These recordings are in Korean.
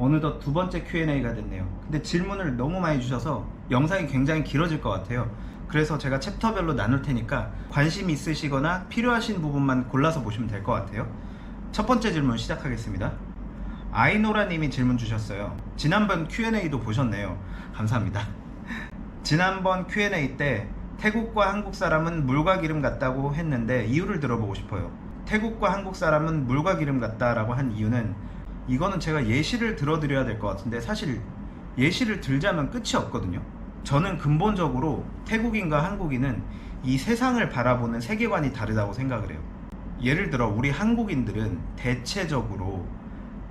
어느덧 두 번째 Q&A가 됐네요. 근데 질문을 너무 많이 주셔서 영상이 굉장히 길어질 것 같아요. 그래서 제가 챕터별로 나눌 테니까 관심 있으시거나 필요하신 부분만 골라서 보시면 될 것 같아요. 첫 번째 질문 시작하겠습니다. 아이노라님이 질문 주셨어요. 지난번 Q&A도 보셨네요. 감사합니다. 지난번 Q&A 때 태국과 한국 사람은 물과 기름 같다고 했는데 이유를 들어보고 싶어요. 태국과 한국 사람은 물과 기름 같다라고 한 이유는, 이거는 제가 예시를 들어드려야 될 것 같은데 사실 예시를 들자면 끝이 없거든요. 저는 근본적으로 태국인과 한국인은 이 세상을 바라보는 세계관이 다르다고 생각을 해요. 예를 들어 우리 한국인들은 대체적으로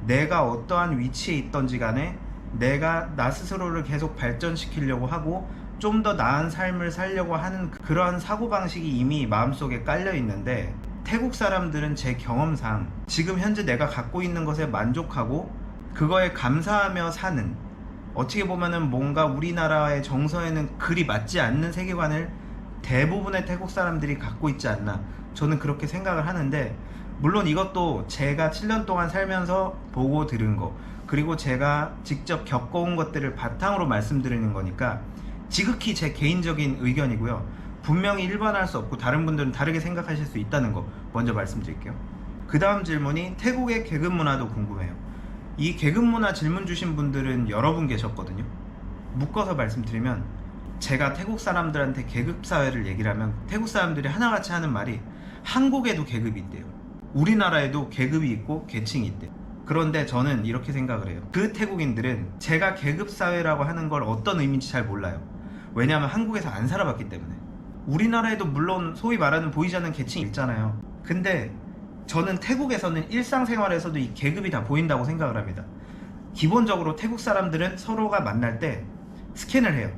내가 어떠한 위치에 있던지 간에 내가 나 스스로를 계속 발전시키려고 하고 좀 더 나은 삶을 살려고 하는 그러한 사고방식이 이미 마음속에 깔려 있는데, 태국 사람들은 제 경험상 지금 현재 내가 갖고 있는 것에 만족하고 그거에 감사하며 사는, 어떻게 보면은 뭔가 우리나라의 정서에는 그리 맞지 않는 세계관을 대부분의 태국 사람들이 갖고 있지 않나, 저는 그렇게 생각을 하는데, 물론 이것도 제가 7년 동안 살면서 보고 들은 거, 그리고 제가 직접 겪어온 것들을 바탕으로 말씀드리는 거니까 지극히 제 개인적인 의견이고요. 분명히 일반화할 수 없고 다른 분들은 다르게 생각하실 수 있다는 거 먼저 말씀드릴게요. 그 다음 질문이 태국의 계급 문화도 궁금해요. 이 계급 문화 질문 주신 분들은 여러 분 계셨거든요. 묶어서 말씀드리면, 제가 태국 사람들한테 계급 사회를 얘기를 하면 태국 사람들이 하나같이 하는 말이 한국에도 계급이 있대요. 우리나라에도 계급이 있고 계층이 있대요. 그런데 저는 이렇게 생각을 해요. 그 태국인들은 제가 계급 사회라고 하는 걸 어떤 의미인지 잘 몰라요. 왜냐하면 한국에서 안 살아봤기 때문에. 우리나라에도 물론 소위 말하는 보이지 않는 계층이 있잖아요. 근데 저는 태국에서는 일상생활에서도 이 계급이 다 보인다고 생각을 합니다. 기본적으로 태국 사람들은 서로가 만날 때 스캔을 해요.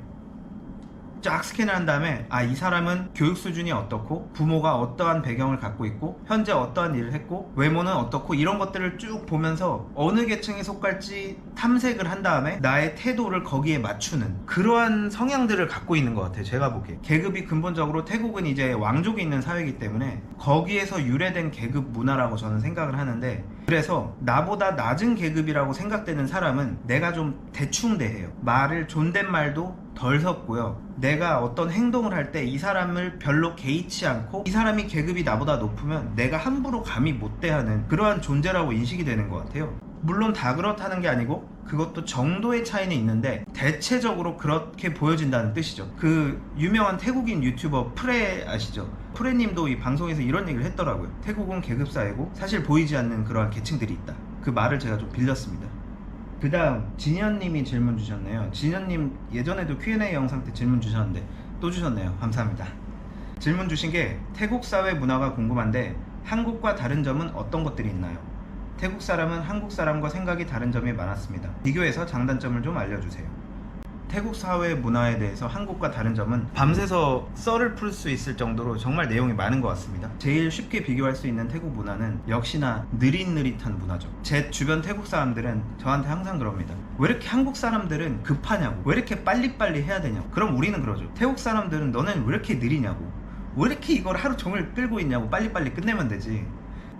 쫙 스캔을 한 다음에 이 사람은 교육 수준이 어떻고 부모가 어떠한 배경을 갖고 있고 현재 어떠한 일을 했고 외모는 어떻고, 이런 것들을 쭉 보면서 어느 계층에 속할지 탐색을 한 다음에 나의 태도를 거기에 맞추는 그러한 성향들을 갖고 있는 것 같아요. 제가 보기에 계급이 근본적으로, 태국은 이제 왕족이 있는 사회이기 때문에 거기에서 유래된 계급 문화라고 저는 생각을 하는데, 그래서 나보다 낮은 계급이라고 생각되는 사람은 내가 좀 대충 대해요. 말을 존댓말도 덜 섞고요. 내가 어떤 행동을 할 때 이 사람을 별로 개의치 않고, 이 사람이 계급이 나보다 높으면 내가 함부로 감히 못 대하는 그러한 존재라고 인식이 되는 것 같아요. 물론 다 그렇다는 게 아니고 그것도 정도의 차이는 있는데 대체적으로 그렇게 보여진다는 뜻이죠. 그 유명한 태국인 유튜버 프레 아시죠? 프레님도 이 방송에서 이런 얘기를 했더라고요. 태국은 계급사회고 사실 보이지 않는 그러한 계층들이 있다. 그 말을 제가 좀 빌렸습니다. 그 다음 진현님이 질문 주셨네요. 진현님 예전에도 Q&A 영상 때 질문 주셨는데 또 주셨네요. 감사합니다. 질문 주신 게 태국 사회 문화가 궁금한데 한국과 다른 점은 어떤 것들이 있나요? 태국 사람은 한국 사람과 생각이 다른 점이 많았습니다. 비교해서 장단점을 좀 알려주세요. 태국 사회 문화에 대해서 한국과 다른 점은 밤새서 썰을 풀 수 있을 정도로 정말 내용이 많은 것 같습니다. 제일 쉽게 비교할 수 있는 태국 문화는 역시나 느릿느릿한 문화죠. 제 주변 태국 사람들은 저한테 항상 그럽니다. 왜 이렇게 한국 사람들은 급하냐고, 왜 이렇게 빨리빨리 해야 되냐고. 그럼 우리는 그러죠. 태국 사람들은 너는 왜 이렇게 느리냐고, 왜 이렇게 이걸 하루 종일 끌고 있냐고, 빨리빨리 끝내면 되지.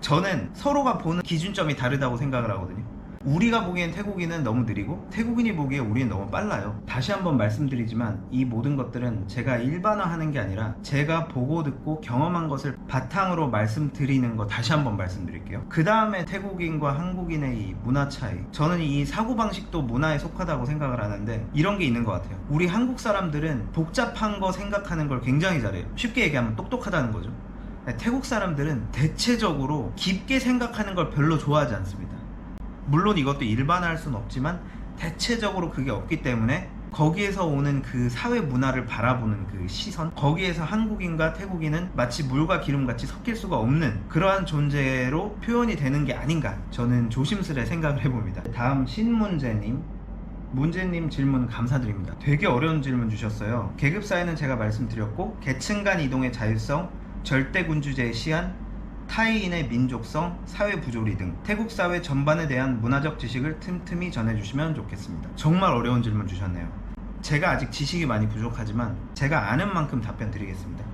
저는 서로가 보는 기준점이 다르다고 생각을 하거든요. 우리가 보기엔 태국인은 너무 느리고 태국인이 보기에 우리는 너무 빨라요. 다시 한번 말씀드리지만 이 모든 것들은 제가 일반화하는 게 아니라 제가 보고 듣고 경험한 것을 바탕으로 말씀드리는 거, 다시 한번 말씀드릴게요. 그 다음에 태국인과 한국인의 이 문화 차이, 저는 이 사고방식도 문화에 속하다고 생각을 하는데 이런 게 있는 것 같아요. 우리 한국 사람들은 복잡한 거 생각하는 걸 굉장히 잘해요. 쉽게 얘기하면 똑똑하다는 거죠. 태국 사람들은 대체적으로 깊게 생각하는 걸 별로 좋아하지 않습니다. 물론 이것도 일반화할 수는 없지만 대체적으로 그게 없기 때문에 거기에서 오는 그 사회 문화를 바라보는 그 시선, 거기에서 한국인과 태국인은 마치 물과 기름같이 섞일 수가 없는 그러한 존재로 표현이 되는 게 아닌가, 저는 조심스레 생각을 해봅니다. 다음 신문재님. 문재님 질문 감사드립니다. 되게 어려운 질문 주셨어요. 계급사회는 제가 말씀드렸고 계층 간 이동의 자율성, 절대군주제의 시한, 타이인의 민족성, 사회 부조리 등 태국 사회 전반에 대한 문화적 지식을 틈틈이 전해주시면 좋겠습니다. 정말 어려운 질문 주셨네요. 제가 아직 지식이 많이 부족하지만 제가 아는 만큼 답변 드리겠습니다.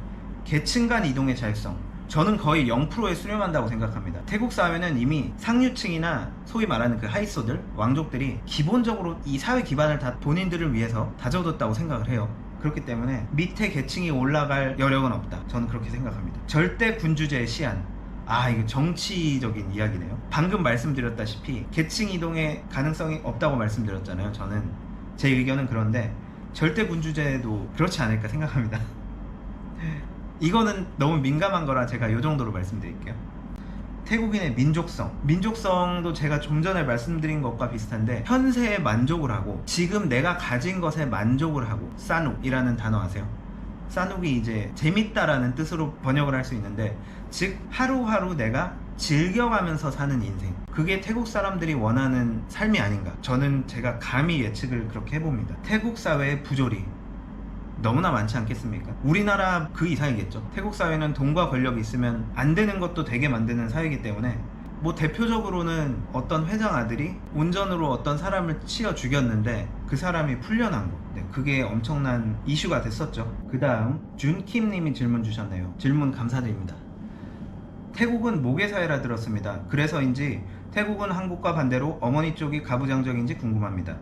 계층 간 이동의 자율성, 저는 거의 0%에 수렴한다고 생각합니다. 태국 사회는 이미 상류층이나 소위 말하는 그 하이소들, 왕족들이 기본적으로 이 사회 기반을 다 본인들을 위해서 다져뒀다고 생각을 해요. 그렇기 때문에 밑에 계층이 올라갈 여력은 없다. 저는 그렇게 생각합니다. 절대 군주제의 시한. 이거 정치적인 이야기네요. 방금 말씀드렸다시피 계층 이동의 가능성이 없다고 말씀드렸잖아요. 저는 제 의견은 그런데 절대 군주제도 그렇지 않을까 생각합니다. 이거는 너무 민감한 거라 제가 이 정도로 말씀드릴게요. 태국인의 민족성도 제가 좀 전에 말씀드린 것과 비슷한데 현세에 만족을 하고 지금 내가 가진 것에 만족을 하고, 싸눅이라는 단어 아세요? 싸눅이 이제 재밌다라는 뜻으로 번역을 할 수 있는데, 즉 하루하루 내가 즐겨가면서 사는 인생, 그게 태국 사람들이 원하는 삶이 아닌가. 저는 제가 감히 예측을 그렇게 해봅니다. 태국 사회의 부조리 너무나 많지 않겠습니까? 우리나라 그 이상이겠죠. 태국 사회는 돈과 권력이 있으면 안 되는 것도 되게 만드는 사회이기 때문에, 뭐 대표적으로는 어떤 회장 아들이 운전으로 어떤 사람을 치어 죽였는데 그 사람이 풀려난 거, 그게 엄청난 이슈가 됐었죠. 그 다음 준킴 님이 질문 주셨네요. 질문 감사드립니다. 태국은 모계사회라 들었습니다. 그래서인지 태국은 한국과 반대로 어머니 쪽이 가부장적인지 궁금합니다.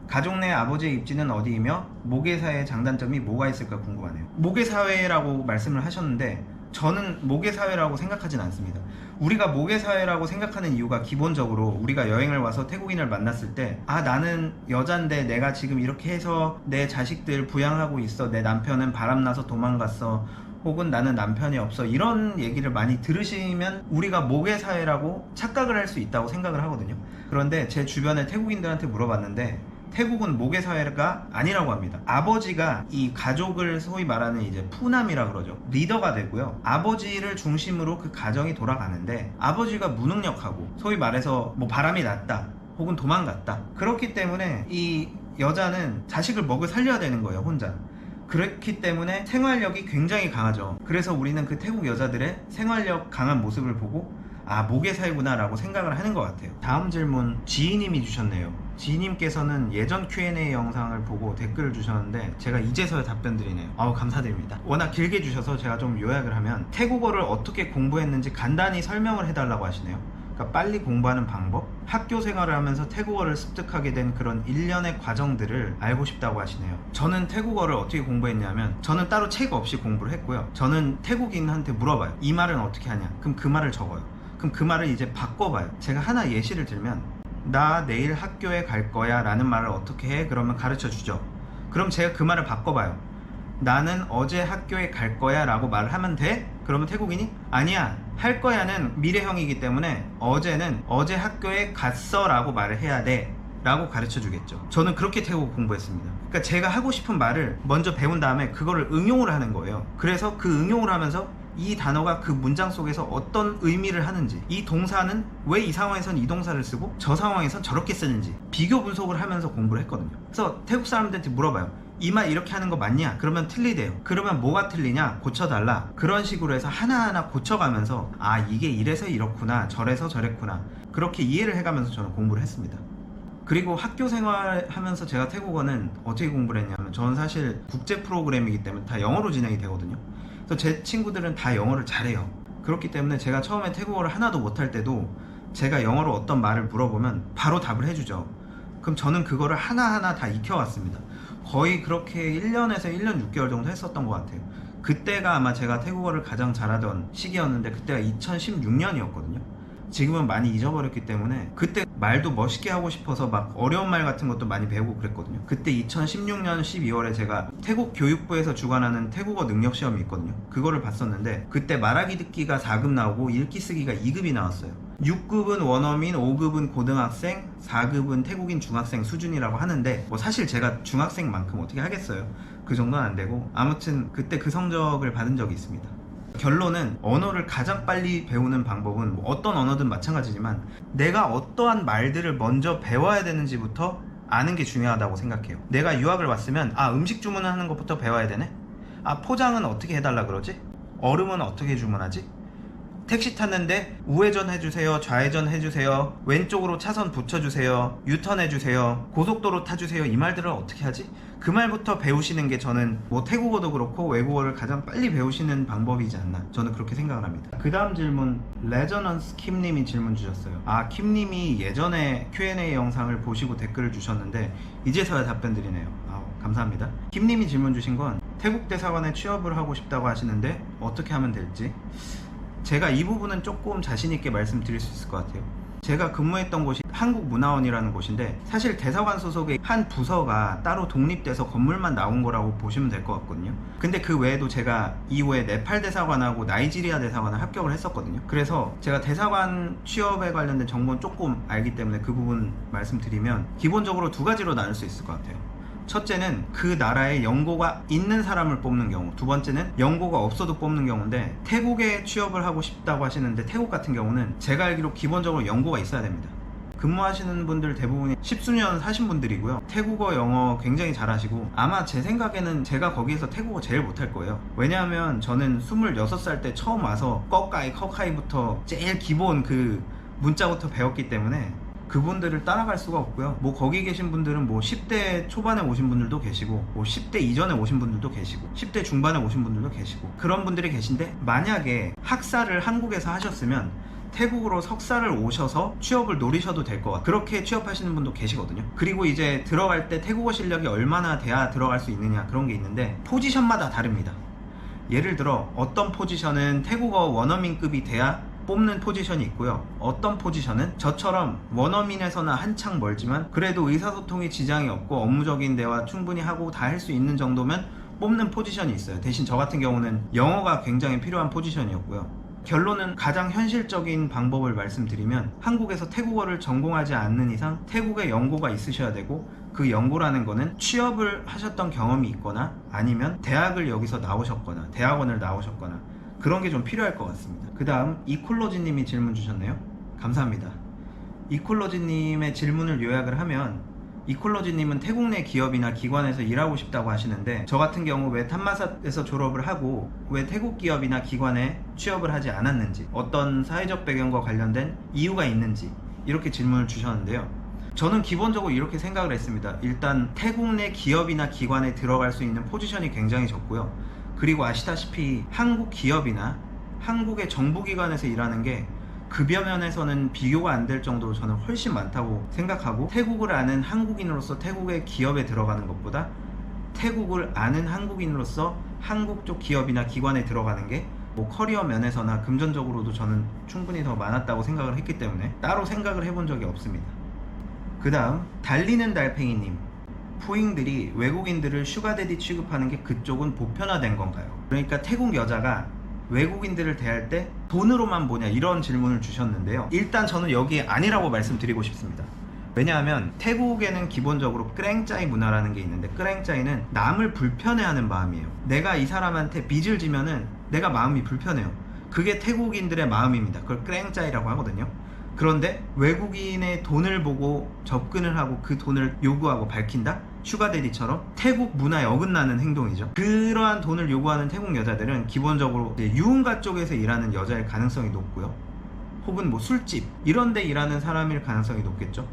가족 내 아버지의 입지는 어디이며 모계사회의 장단점이 뭐가 있을까 궁금하네요. 모계사회라고 말씀을 하셨는데 저는 모계사회라고 생각하진 않습니다. 우리가 모계사회라고 생각하는 이유가 기본적으로 우리가 여행을 와서 태국인을 만났을 때 나는 여잔데 내가 지금 이렇게 해서 내 자식들 부양하고 있어, 내 남편은 바람나서 도망갔어, 혹은 나는 남편이 없어, 이런 얘기를 많이 들으시면 우리가 모계사회라고 착각을 할 수 있다고 생각을 하거든요. 그런데 제 주변의 태국인들한테 물어봤는데 태국은 모계사회가 아니라고 합니다. 아버지가 이 가족을 소위 말하는 이제 푸남이라 그러죠. 리더가 되고요. 아버지를 중심으로 그 가정이 돌아가는데 아버지가 무능력하고 소위 말해서 뭐 바람이 났다 혹은 도망갔다. 그렇기 때문에 이 여자는 자식을 먹여 살려야 되는 거예요, 혼자. 그렇기 때문에 생활력이 굉장히 강하죠. 그래서 우리는 그 태국 여자들의 생활력 강한 모습을 보고 모계사회구나 라고 생각을 하는 것 같아요. 다음 질문 지희님이 주셨네요. 지희님께서는 예전 Q&A 영상을 보고 댓글을 주셨는데 제가 이제서야 답변 드리네요. 감사드립니다. 워낙 길게 주셔서 제가 좀 요약을 하면 태국어를 어떻게 공부했는지 간단히 설명을 해달라고 하시네요. 그러니까 빨리 공부하는 방법, 학교 생활을 하면서 태국어를 습득하게 된 그런 일련의 과정들을 알고 싶다고 하시네요. 저는 태국어를 어떻게 공부했냐면 저는 따로 책 없이 공부를 했고요. 저는 태국인한테 물어봐요. 이 말은 어떻게 하냐? 그럼 그 말을 적어요. 그럼 그 말을 이제 바꿔봐요. 제가 하나 예시를 들면 나 내일 학교에 갈 거야 라는 말을 어떻게 해? 그러면 가르쳐 주죠. 그럼 제가 그 말을 바꿔봐요. 나는 어제 학교에 갈 거야 라고 말을 하면 돼? 그러면 태국인이 아니야, 할 거야는 미래형이기 때문에 어제는 어제 학교에 갔어 라고 말을 해야 돼 라고 가르쳐 주겠죠. 저는 그렇게 태국어 공부했습니다. 그러니까 제가 하고 싶은 말을 먼저 배운 다음에 그거를 응용을 하는 거예요. 그래서 그 응용을 하면서 이 단어가 그 문장 속에서 어떤 의미를 하는지, 이 동사는 왜 이 상황에선 이 동사를 쓰고 저 상황에선 저렇게 쓰는지 비교 분석을 하면서 공부를 했거든요. 그래서 태국 사람들한테 물어봐요. 이 말 이렇게 하는 거 맞냐? 그러면 틀리대요. 그러면 뭐가 틀리냐? 고쳐달라. 그런 식으로 해서 하나하나 고쳐가면서 이게 이래서 이렇구나, 저래서 저랬구나, 그렇게 이해를 해가면서 저는 공부를 했습니다. 그리고 학교 생활하면서 제가 태국어는 어떻게 공부를 했냐면 저는 사실 국제 프로그램이기 때문에 다 영어로 진행이 되거든요. 그래서 제 친구들은 다 영어를 잘해요. 그렇기 때문에 제가 처음에 태국어를 하나도 못할 때도 제가 영어로 어떤 말을 물어보면 바로 답을 해주죠. 그럼 저는 그거를 하나하나 다 익혀왔습니다. 거의 그렇게 1년에서 1년 6개월 정도 했었던 것 같아요. 그때가 아마 제가 태국어를 가장 잘하던 시기였는데 그때가 2016년이었거든요. 지금은 많이 잊어버렸기 때문에 그때 말도 멋있게 하고 싶어서 막 어려운 말 같은 것도 많이 배우고 그랬거든요. 그때 2016년 12월에 제가 태국 교육부에서 주관하는 태국어 능력 시험이 있거든요. 그거를 봤었는데 그때 말하기 듣기가 4급 나오고 읽기 쓰기가 2급이 나왔어요. 6급은 원어민, 5급은 고등학생, 4급은 태국인 중학생 수준이라고 하는데 뭐 사실 제가 중학생만큼 어떻게 하겠어요. 그 정도는 안 되고 아무튼 그때 그 성적을 받은 적이 있습니다. 결론은 언어를 가장 빨리 배우는 방법은 뭐 어떤 언어든 마찬가지지만 내가 어떠한 말들을 먼저 배워야 되는지부터 아는 게 중요하다고 생각해요. 내가 유학을 왔으면 음식 주문하는 것부터 배워야 되네? 포장은 어떻게 해달라 그러지? 얼음은 어떻게 주문하지? 택시 탔는데 우회전 해주세요, 좌회전 해주세요, 왼쪽으로 차선 붙여주세요, 유턴 해주세요, 고속도로 타주세요, 이 말들을 어떻게 하지? 그 말부터 배우시는 게 저는 뭐 태국어도 그렇고 외국어를 가장 빨리 배우시는 방법이지 않나, 저는 그렇게 생각을 합니다. 그 다음 질문, 레저넌스 킴님이 질문 주셨어요. 아, 킴님이 예전에 Q&A 영상을 보시고 댓글을 주셨는데 이제서야 답변 드리네요. 감사합니다. 킴님이 질문 주신 건 태국 대사관에 취업을 하고 싶다고 하시는데 어떻게 하면 될지, 제가 이 부분은 조금 자신있게 말씀드릴 수 있을 것 같아요. 제가 근무했던 곳이 한국문화원이라는 곳인데 사실 대사관 소속의 한 부서가 따로 독립돼서 건물만 나온 거라고 보시면 될 것 같거든요. 근데 그 외에도 제가 이후에 네팔 대사관하고 나이지리아 대사관을 합격을 했었거든요. 그래서 제가 대사관 취업에 관련된 정보는 조금 알기 때문에 그 부분 말씀드리면 기본적으로 두 가지로 나눌 수 있을 것 같아요. 첫째는 그 나라에 연고가 있는 사람을 뽑는 경우, 두 번째는 연고가 없어도 뽑는 경우인데, 태국에 취업을 하고 싶다고 하시는데 태국 같은 경우는 제가 알기로 기본적으로 연고가 있어야 됩니다. 근무하시는 분들 대부분이 십수년 사신 분들이고요. 태국어, 영어 굉장히 잘하시고 아마 제 생각에는 제가 거기에서 태국어 제일 못할 거예요. 왜냐하면 저는 26살 때 처음 와서 꺼까이 커카이부터 제일 기본 그 문자부터 배웠기 때문에 그분들을 따라갈 수가 없고요. 뭐 거기 계신 분들은 뭐 10대 초반에 오신 분들도 계시고, 뭐 10대 이전에 오신 분들도 계시고, 10대 중반에 오신 분들도 계시고, 그런 분들이 계신데, 만약에 학사를 한국에서 하셨으면 태국으로 석사를 오셔서 취업을 노리셔도 될 것 같아요. 그렇게 취업하시는 분도 계시거든요. 그리고 이제 들어갈 때 태국어 실력이 얼마나 돼야 들어갈 수 있느냐, 그런 게 있는데 포지션마다 다릅니다. 예를 들어 어떤 포지션은 태국어 원어민급이 돼야 뽑는 포지션이 있고요. 어떤 포지션은 저처럼 원어민에서는 한창 멀지만 그래도 의사소통에 지장이 없고 업무적인 대화 충분히 하고 다 할 수 있는 정도면 뽑는 포지션이 있어요. 대신 저 같은 경우는 영어가 굉장히 필요한 포지션이었고요. 결론은 가장 현실적인 방법을 말씀드리면, 한국에서 태국어를 전공하지 않는 이상 태국에 연고가 있으셔야 되고, 그 연고라는 거는 취업을 하셨던 경험이 있거나 아니면 대학을 여기서 나오셨거나 대학원을 나오셨거나 그런 게 좀 필요할 것 같습니다. 그 다음 이콜로지님이 질문 주셨네요. 감사합니다. 이콜로지님의 질문을 요약을 하면, 이콜로지님은 태국 내 기업이나 기관에서 일하고 싶다고 하시는데, 저 같은 경우 왜 탐마삿에서 졸업을 하고 왜 태국 기업이나 기관에 취업을 하지 않았는지, 어떤 사회적 배경과 관련된 이유가 있는지 이렇게 질문을 주셨는데요. 저는 기본적으로 이렇게 생각을 했습니다. 일단 태국 내 기업이나 기관에 들어갈 수 있는 포지션이 굉장히 적고요. 그리고 아시다시피 한국 기업이나 한국의 정부기관에서 일하는 게 급여 면에서는 비교가 안 될 정도로 저는 훨씬 많다고 생각하고, 태국을 아는 한국인으로서 태국의 기업에 들어가는 것보다 태국을 아는 한국인으로서 한국 쪽 기업이나 기관에 들어가는 게 뭐 커리어 면에서나 금전적으로도 저는 충분히 더 많았다고 생각을 했기 때문에 따로 생각을 해본 적이 없습니다. 그 다음 달리는 달팽이님, 푸잉들이 외국인들을 슈가데디 취급하는 게 그쪽은 보편화된 건가요? 그러니까 태국 여자가 외국인들을 대할 때 돈으로만 보냐, 이런 질문을 주셨는데요. 일단 저는 여기에 아니라고 말씀드리고 싶습니다. 왜냐하면 태국에는 기본적으로 끄랭짜이 문화라는 게 있는데, 끄랭짜이는 남을 불편해하는 마음이에요. 내가 이 사람한테 빚을 지면은 내가 마음이 불편해요. 그게 태국인들의 마음입니다. 그걸 끄랭짜이라고 하거든요. 그런데 외국인의 돈을 보고 접근을 하고 그 돈을 요구하고 밝힌다? 슈가데디처럼 태국 문화에 어긋나는 행동이죠. 그러한 돈을 요구하는 태국 여자들은 기본적으로 유흥가 쪽에서 일하는 여자일 가능성이 높고요. 혹은 뭐 술집 이런 데 일하는 사람일 가능성이 높겠죠.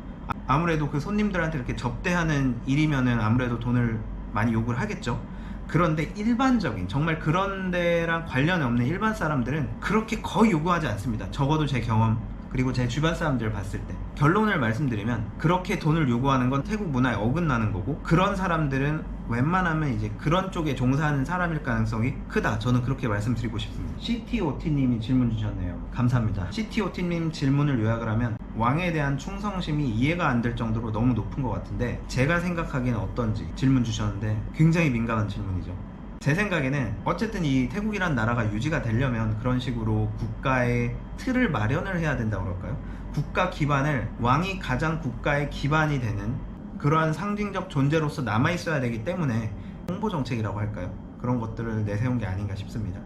아무래도 그 손님들한테 이렇게 접대하는 일이면은 아무래도 돈을 많이 요구를 하겠죠. 그런데 일반적인, 정말 그런 데랑 관련이 없는 일반 사람들은 그렇게 거의 요구하지 않습니다. 적어도 제 경험 그리고 제 주변 사람들을 봤을 때 결론을 말씀드리면, 그렇게 돈을 요구하는 건 태국 문화에 어긋나는 거고, 그런 사람들은 웬만하면 이제 그런 쪽에 종사하는 사람일 가능성이 크다, 저는 그렇게 말씀드리고 싶습니다. CTOT님이 질문 주셨네요. 감사합니다. CTOT님 질문을 요약을 하면, 왕에 대한 충성심이 이해가 안 될 정도로 너무 높은 것 같은데 제가 생각하기에는 어떤지 질문 주셨는데, 굉장히 민감한 질문이죠. 제 생각에는 어쨌든 이 태국이란 나라가 유지가 되려면 그런 식으로 국가의 틀을 마련을 해야 된다고 그럴까요? 국가 기반을, 왕이 가장 국가의 기반이 되는 그러한 상징적 존재로서 남아있어야 되기 때문에 홍보정책이라고 할까요? 그런 것들을 내세운 게 아닌가 싶습니다.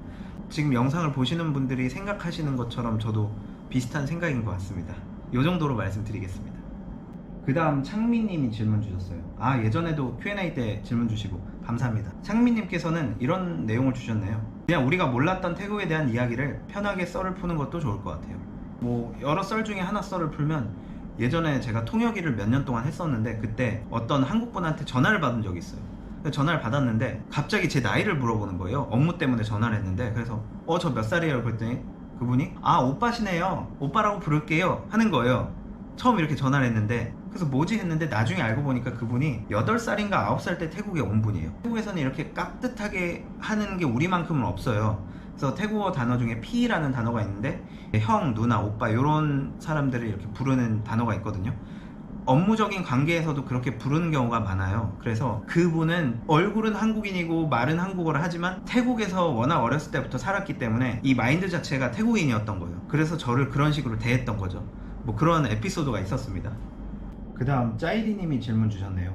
지금 영상을 보시는 분들이 생각하시는 것처럼 저도 비슷한 생각인 것 같습니다. 이 정도로 말씀드리겠습니다. 그 다음 창민님이 질문 주셨어요. 예전에도 Q&A 때 질문 주시고 감사합니다. 창민님께서는 이런 내용을 주셨네요. 그냥 우리가 몰랐던 태국에 대한 이야기를 편하게 썰을 푸는 것도 좋을 것 같아요. 뭐 여러 썰 중에 하나 썰을 풀면, 예전에 제가 통역일을 몇 년 동안 했었는데 그때 어떤 한국분한테 전화를 받은 적이 있어요. 전화를 받았는데 갑자기 제 나이를 물어보는 거예요. 업무 때문에 전화를 했는데. 그래서 저 몇 살이에요? 그랬더니 그분이 오빠시네요, 오빠라고 부를게요 하는 거예요. 처음 이렇게 전화를 했는데, 그래서 뭐지 했는데 나중에 알고 보니까 그분이 8살인가 9살 때 태국에 온 분이에요. 태국에서는 이렇게 깍듯하게 하는 게 우리만큼은 없어요. 그래서 태국어 단어 중에 피라는 단어가 있는데 형, 누나, 오빠 이런 사람들을 이렇게 부르는 단어가 있거든요. 업무적인 관계에서도 그렇게 부르는 경우가 많아요. 그래서 그분은 얼굴은 한국인이고 말은 한국어를 하지만 태국에서 워낙 어렸을 때부터 살았기 때문에 이 마인드 자체가 태국인이었던 거예요. 그래서 저를 그런 식으로 대했던 거죠. 뭐 그런 에피소드가 있었습니다. 그 다음 짜이디님이 질문 주셨네요.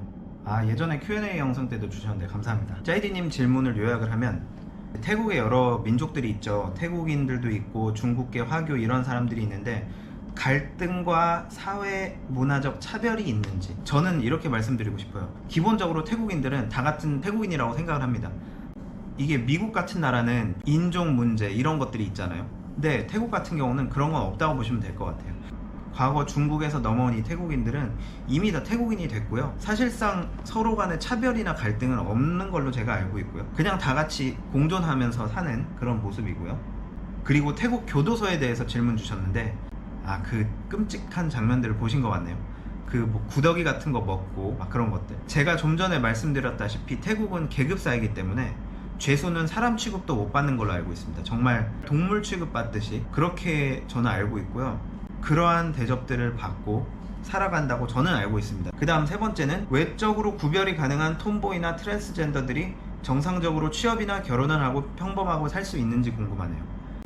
예전에 Q&A 영상 때도 주셨는데 감사합니다. 짜이디님 질문을 요약을 하면, 태국에 여러 민족들이 있죠. 태국인들도 있고 중국계 화교 이런 사람들이 있는데 갈등과 사회 문화적 차별이 있는지, 저는 이렇게 말씀드리고 싶어요. 기본적으로 태국인들은 다 같은 태국인이라고 생각을 합니다. 이게 미국 같은 나라는 인종 문제 이런 것들이 있잖아요. 근데 태국 같은 경우는 그런 건 없다고 보시면 될 것 같아요. 과거 중국에서 넘어온 이 태국인들은 이미 다 태국인이 됐고요. 사실상 서로 간의 차별이나 갈등은 없는 걸로 제가 알고 있고요. 그냥 다 같이 공존하면서 사는 그런 모습이고요. 그리고 태국 교도소에 대해서 질문 주셨는데, 그 끔찍한 장면들을 보신 것 같네요. 그 뭐 구더기 같은 거 먹고 막 그런 것들. 제가 좀 전에 말씀드렸다시피 태국은 계급사이기 때문에 죄수는 사람 취급도 못 받는 걸로 알고 있습니다. 정말 동물 취급 받듯이 그렇게 저는 알고 있고요. 그러한 대접들을 받고 살아간다고 저는 알고 있습니다. 그 다음 세 번째는, 외적으로 구별이 가능한 톰보이나 트랜스젠더들이 정상적으로 취업이나 결혼을 하고 평범하고 살 수 있는지 궁금하네요.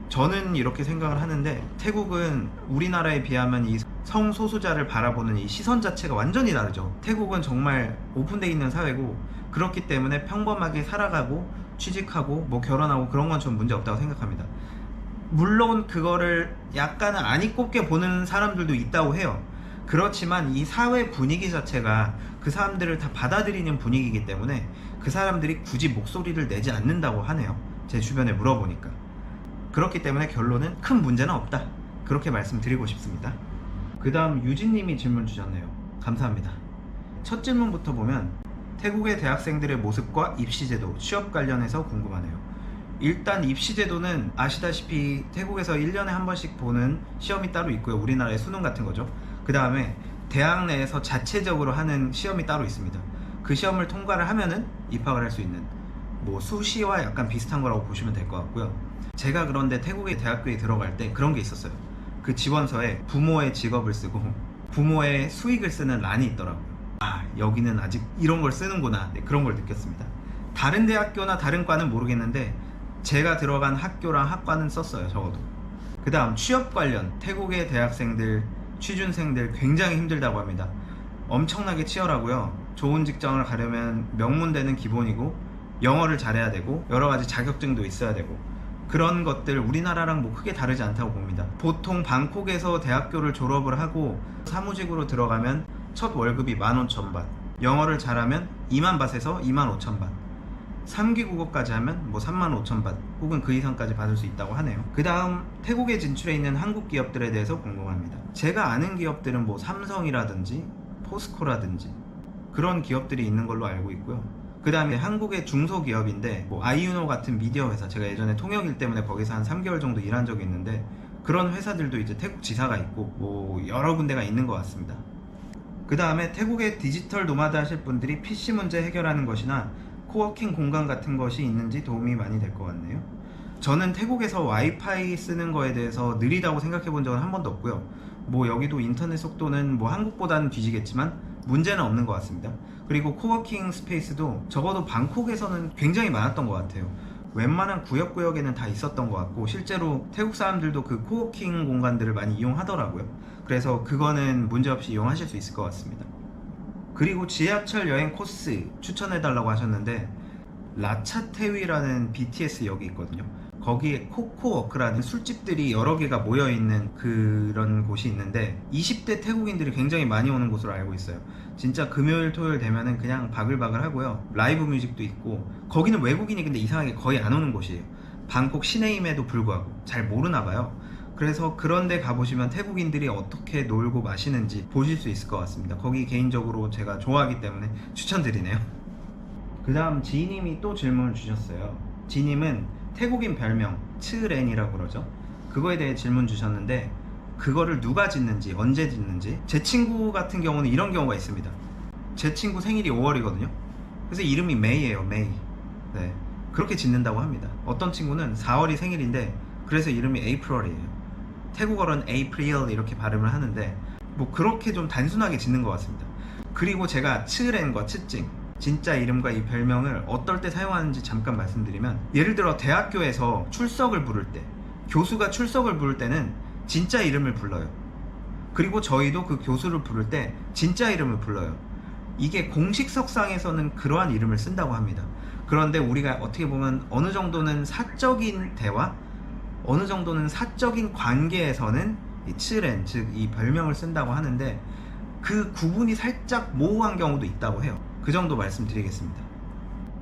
저는 이렇게 생각을 하는데, 태국은 우리나라에 비하면 이 성소수자를 바라보는 이 시선 자체가 완전히 다르죠. 태국은 정말 오픈되어 있는 사회고, 그렇기 때문에 평범하게 살아가고 취직하고 뭐 결혼하고 그런 건 전 문제 없다고 생각합니다. 물론 그거를 약간은 아니 꼽게 보는 사람들도 있다고 해요. 그렇지만 이 사회 분위기 자체가 그 사람들을 다 받아들이는 분위기이기 때문에 그 사람들이 굳이 목소리를 내지 않는다고 하네요. 제 주변에 물어보니까. 그렇기 때문에 결론은 큰 문제는 없다, 그렇게 말씀드리고 싶습니다. 그 다음 유진님이 질문 주셨네요. 감사합니다. 첫 질문부터 보면, 태국의 대학생들의 모습과 입시제도, 취업 관련해서 궁금하네요. 일단 입시제도는 아시다시피 태국에서 1년에 한 번씩 보는 시험이 따로 있고요. 우리나라의 수능 같은 거죠. 그 다음에 대학 내에서 자체적으로 하는 시험이 따로 있습니다. 그 시험을 통과를 하면은 입학을 할 수 있는, 뭐 수시와 약간 비슷한 거라고 보시면 될 것 같고요. 제가 그런데 태국의 대학교에 들어갈 때 그런 게 있었어요. 그 지원서에 부모의 직업을 쓰고 부모의 수익을 쓰는 란이 있더라고요. 여기는 아직 이런 걸 쓰는구나, 그런 걸 느꼈습니다. 다른 대학교나 다른 과는 모르겠는데 제가 들어간 학교랑 학과는 썼어요, 적어도. 그 다음 취업 관련, 태국의 대학생들, 취준생들 굉장히 힘들다고 합니다. 엄청나게 치열하고요. 좋은 직장을 가려면 명문대는 기본이고 영어를 잘해야 되고 여러 가지 자격증도 있어야 되고, 그런 것들 우리나라랑 뭐 크게 다르지 않다고 봅니다. 보통 방콕에서 대학교를 졸업을 하고 사무직으로 들어가면 첫 월급이 15,000바, 영어를 잘하면 20,000바트에서 25,000바트, 3기 국어까지 하면 뭐 35,000바트 혹은 그 이상까지 받을 수 있다고 하네요. 그 다음 태국에 진출해 있는 한국 기업들에 대해서 궁금합니다. 제가 아는 기업들은 뭐 삼성이라든지 포스코라든지 그런 기업들이 있는 걸로 알고 있고요. 그 다음에 한국의 중소기업인데 뭐 아이유노 같은 미디어 회사, 제가 예전에 통역일 때문에 거기서 한 3개월 정도 일한 적이 있는데 그런 회사들도 이제 태국 지사가 있고 뭐 여러 군데가 있는 것 같습니다. 그 다음에 태국의 디지털 노마드 하실 분들이 PC 문제 해결하는 것이나 코워킹 공간 같은 것이 있는지 도움이 많이 될 것 같네요. 저는 태국에서 와이파이 쓰는 거에 대해서 느리다고 생각해 본 적은 한 번도 없고요. 뭐 여기도 인터넷 속도는 뭐 한국보다는 뒤지겠지만 문제는 없는 것 같습니다. 그리고 코워킹 스페이스도 적어도 방콕에서는 굉장히 많았던 것 같아요. 웬만한 구역구역에는 다 있었던 것 같고, 실제로 태국 사람들도 그 코워킹 공간들을 많이 이용하더라고요. 그래서 그거는 문제없이 이용하실 수 있을 것 같습니다. 그리고 지하철 여행 코스 추천해달라고 하셨는데, 라차테위라는 BTS 역이 있거든요. 거기에 코코워크라는 술집들이 여러 개가 모여있는 그런 곳이 있는데 20대 태국인들이 굉장히 많이 오는 곳으로 알고 있어요. 진짜 금요일 토요일 되면은 그냥 바글바글 하고요. 라이브 뮤직도 있고, 거기는 외국인이 근데 이상하게 거의 안 오는 곳이에요. 방콕 시내임에도 불구하고 잘 모르나 봐요. 그래서 그런 데 가보시면 태국인들이 어떻게 놀고 마시는지 보실 수 있을 것 같습니다. 거기 개인적으로 제가 좋아하기 때문에 추천드리네요. 그 다음 지님이 또 질문을 주셨어요. 지님은 태국인 별명 츠렌이라고 그러죠. 그거에 대해 질문 주셨는데 그거를 누가 짓는지 언제 짓는지, 제 친구 같은 경우는 이런 경우가 있습니다. 제 친구 생일이 5월이거든요 그래서 이름이 메이예요. 메이. 네, 그렇게 짓는다고 합니다. 어떤 친구는 4월이 생일인데 그래서 이름이 에이프럴이에요. 태국어로는 에이프릴 이렇게 발음을 하는데 뭐 그렇게 좀 단순하게 짓는 것 같습니다. 그리고 제가 츠렌과 츠찡 진짜 이름과 이 별명을 어떨 때 사용하는지 잠깐 말씀드리면, 예를 들어 대학교에서 출석을 부를 때, 교수가 출석을 부를 때는 진짜 이름을 불러요. 그리고 저희도 그 교수를 부를 때 진짜 이름을 불러요. 이게 공식석상에서는 그러한 이름을 쓴다고 합니다. 그런데 우리가 어떻게 보면 어느 정도는 사적인 대화, 어느 정도는 사적인 관계에서는 이 츠렌, 즉 이 별명을 쓴다고 하는데 그 구분이 살짝 모호한 경우도 있다고 해요. 그 정도 말씀드리겠습니다.